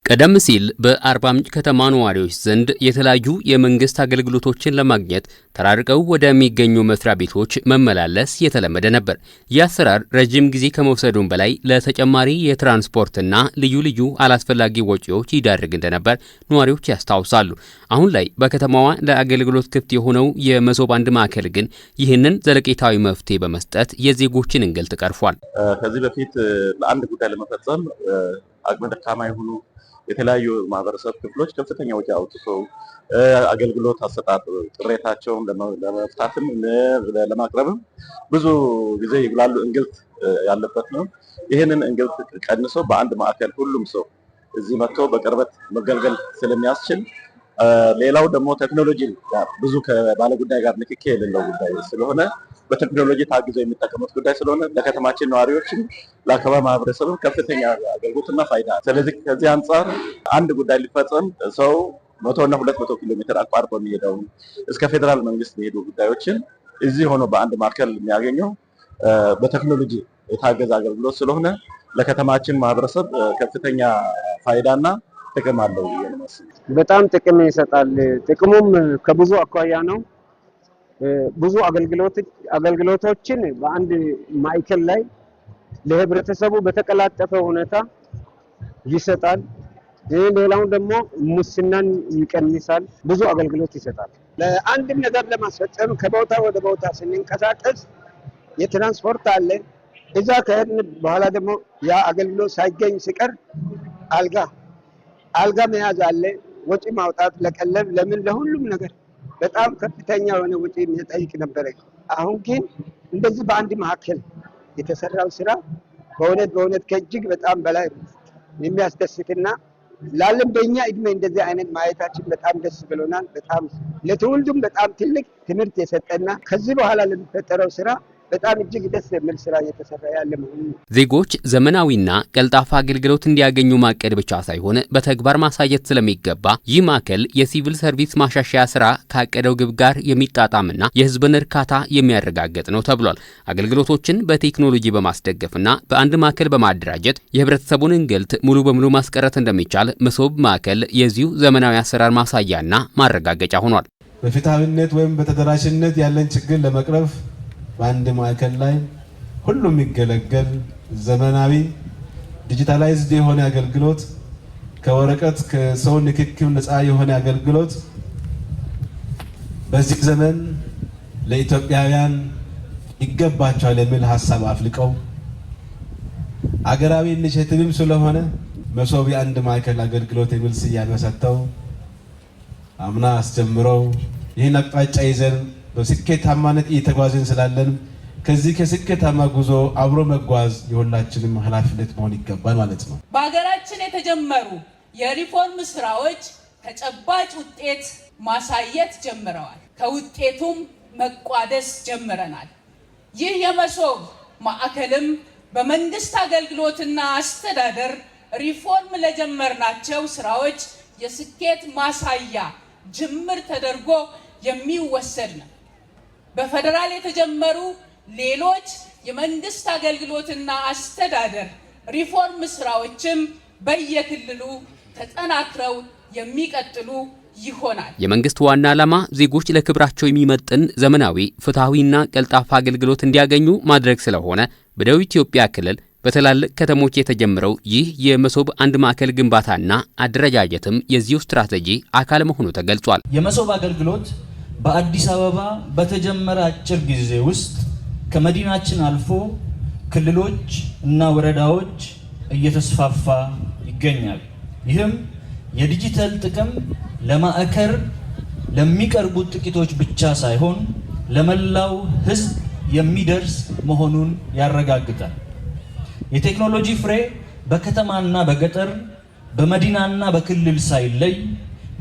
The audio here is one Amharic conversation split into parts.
ቀደም ሲል በአርባ ምንጭ ከተማ ነዋሪዎች ዘንድ የተለያዩ የመንግስት አገልግሎቶችን ለማግኘት ተራርቀው ወደሚገኙ መስሪያ ቤቶች መመላለስ የተለመደ ነበር። ይህ አሰራር ረጅም ጊዜ ከመውሰዱም በላይ ለተጨማሪ የትራንስፖርትና ልዩ ልዩ አላስፈላጊ ወጪዎች ይዳርግ እንደነበር ነዋሪዎች ያስታውሳሉ። አሁን ላይ በከተማዋ ለአገልግሎት ክፍት የሆነው የመሶብ አንድ ማዕከል ግን ይህንን ዘለቄታዊ መፍትሄ በመስጠት የዜጎችን እንግልት ቀርፏል። ከዚህ በፊት ለአንድ ጉዳይ ለመፈጸም አቅመ ደካማ የሆኑ የተለያዩ ማህበረሰብ ክፍሎች ከፍተኛ ወጪ አውጥተው አገልግሎት አሰጣጥ ቅሬታቸውን ለመፍታትም ለማቅረብም ብዙ ጊዜ ይብላሉ እንግልት ያለበት ነው። ይህንን እንግልት ቀንሶ በአንድ ማዕከል ሁሉም ሰው እዚህ መጥቶ በቅርበት መገልገል ስለሚያስችል፣ ሌላው ደግሞ ቴክኖሎጂ ብዙ ከባለጉዳይ ጋር ንክኪ የሌለው ጉዳይ ስለሆነ በቴክኖሎጂ ታግዘው የሚጠቀሙት ጉዳይ ስለሆነ ለከተማችን ነዋሪዎችም ለአካባቢ ማህበረሰብም ከፍተኛ አገልግሎትና ፋይዳ። ስለዚህ ከዚህ አንጻር አንድ ጉዳይ ሊፈጸም ሰው 100 እና 200 ኪሎ ሜትር አቋርጦ የሚሄደው እስከ ፌዴራል መንግስት የሚሄዱ ጉዳዮችን እዚህ ሆኖ በአንድ ማዕከል የሚያገኘው በቴክኖሎጂ የታገዘ አገልግሎት ስለሆነ ለከተማችን ማህበረሰብ ከፍተኛ ፋይዳና ጥቅም አለው። በጣም ጥቅም ይሰጣል። ጥቅሙም ከብዙ አኳያ ነው። ብዙ አገልግሎቶችን በአንድ ማዕከል ላይ ለህብረተሰቡ በተቀላጠፈ ሁኔታ ይሰጣል። ሌላው ደግሞ ሙስናን ይቀንሳል። ብዙ አገልግሎት ይሰጣል። ለአንድ ነገር ለማስፈጸም ከቦታ ወደ ቦታ ስንንቀሳቀስ የትራንስፖርት አለ። እዛ ከሄድን በኋላ ደግሞ ያ አገልግሎት ሳይገኝ ሲቀር አልጋ መያዝ አለ። ወጪ ማውጣት ለቀለብ ለምን ለሁሉም ነገር በጣም ከፍተኛ የሆነ ወጪ የሚጠይቅ ነበር። አሁን ግን እንደዚህ በአንድ ማዕከል የተሰራው ስራ በእውነት ከእጅግ በጣም በላይ የሚያስደስትና ላለም በእኛ እድሜ እንደዚህ አይነት ማየታችን በጣም ደስ ብሎናል። በጣም ለትውልዱም በጣም ትልቅ ትምህርት የሰጠና ከዚህ በኋላ ለሚፈጠረው ስራ በጣም እጅግ ደስ የሚል ስራ እየተሰራ ያለ መሆኑ ዜጎች ዘመናዊና ቀልጣፋ አገልግሎት እንዲያገኙ ማቀድ ብቻ ሳይሆን በተግባር ማሳየት ስለሚገባ ይህ ማዕከል የሲቪል ሰርቪስ ማሻሻያ ስራ ካቀደው ግብ ጋር የሚጣጣምና የሕዝብን እርካታ የሚያረጋግጥ ነው ተብሏል። አገልግሎቶችን በቴክኖሎጂ በማስደገፍና በአንድ ማዕከል በማደራጀት የህብረተሰቡን እንግልት ሙሉ በሙሉ ማስቀረት እንደሚቻል መሶብ ማዕከል የዚሁ ዘመናዊ አሰራር ማሳያና ማረጋገጫ ሆኗል። በፍትሃዊነት ወይም በተደራሽነት ያለን ችግር ለመቅረፍ በአንድ ማዕከል ላይ ሁሉም የሚገለገል ዘመናዊ ዲጂታላይዝድ የሆነ አገልግሎት ከወረቀት ከሰው ንክኪው ነፃ የሆነ አገልግሎት በዚህ ዘመን ለኢትዮጵያውያን ይገባቸዋል የሚል ሀሳብ አፍልቀው አገራዊ ኢኒሼቲቭም ስለሆነ መሶብ የአንድ ማዕከል አገልግሎት የሚል ስያሜ ሰጥተው አምና አስጀምረው ይህን አቅጣጫ ይዘን በስኬታማነት እየተጓዝን ስላለን ከዚህ ከስኬታማ ጉዞ አብሮ መጓዝ የሁላችንም ኃላፊነት መሆን ይገባል ማለት ነው። በሀገራችን የተጀመሩ የሪፎርም ስራዎች ተጨባጭ ውጤት ማሳየት ጀምረዋል። ከውጤቱም መቋደስ ጀምረናል። ይህ የመሶብ ማዕከልም በመንግስት አገልግሎትና አስተዳደር ሪፎርም ለጀመርናቸው ስራዎች የስኬት ማሳያ ጅምር ተደርጎ የሚወሰድ ነው። በፌደራል የተጀመሩ ሌሎች የመንግስት አገልግሎትና አስተዳደር ሪፎርም ስራዎችም በየክልሉ ተጠናክረው የሚቀጥሉ ይሆናል። የመንግስት ዋና ዓላማ ዜጎች ለክብራቸው የሚመጥን ዘመናዊ፣ ፍትሃዊና ቀልጣፋ አገልግሎት እንዲያገኙ ማድረግ ስለሆነ በደቡብ ኢትዮጵያ ክልል በትላልቅ ከተሞች የተጀመረው ይህ የመሶብ አንድ ማዕከል ግንባታና አደረጃጀትም የዚሁ ስትራቴጂ አካል መሆኑ ተገልጿል። የመሶብ አገልግሎት በአዲስ አበባ በተጀመረ አጭር ጊዜ ውስጥ ከመዲናችን አልፎ ክልሎች እና ወረዳዎች እየተስፋፋ ይገኛል። ይህም የዲጂታል ጥቅም ለማዕከል ለሚቀርቡት ጥቂቶች ብቻ ሳይሆን ለመላው ሕዝብ የሚደርስ መሆኑን ያረጋግጣል። የቴክኖሎጂ ፍሬ በከተማና በገጠር በመዲናና በክልል ሳይለይ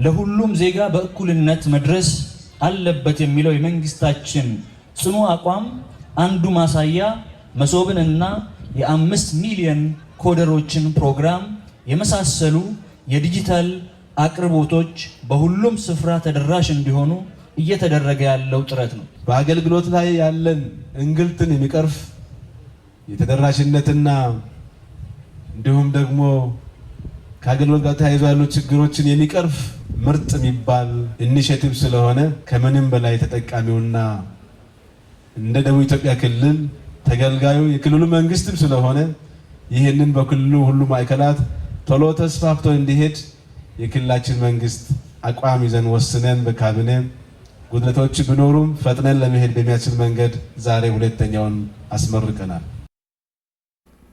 ለሁሉም ዜጋ በእኩልነት መድረስ አለበት የሚለው የመንግስታችን ጽኑ አቋም አንዱ ማሳያ መሶብንና የ5 ሚሊዮን ኮደሮችን ፕሮግራም የመሳሰሉ የዲጂታል አቅርቦቶች በሁሉም ስፍራ ተደራሽ እንዲሆኑ እየተደረገ ያለው ጥረት ነው። በአገልግሎት ላይ ያለን እንግልትን የሚቀርፍ የተደራሽነትና እንዲሁም ደግሞ ከአገልግሎት ጋር ተያይዞ ያሉ ችግሮችን የሚቀርፍ ምርጥ የሚባል ኢኒሼቲቭ ስለሆነ ከምንም በላይ ተጠቃሚውና እንደ ደቡብ ኢትዮጵያ ክልል ተገልጋዩ የክልሉ መንግስትም ስለሆነ ይህንን በክልሉ ሁሉ ማዕከላት ቶሎ ተስፋፍቶ እንዲሄድ የክልላችን መንግስት አቋም ይዘን ወስነን በካቢኔ ጉድለቶች ቢኖሩም ፈጥነን ለመሄድ በሚያስችል መንገድ ዛሬ ሁለተኛውን አስመርቀናል።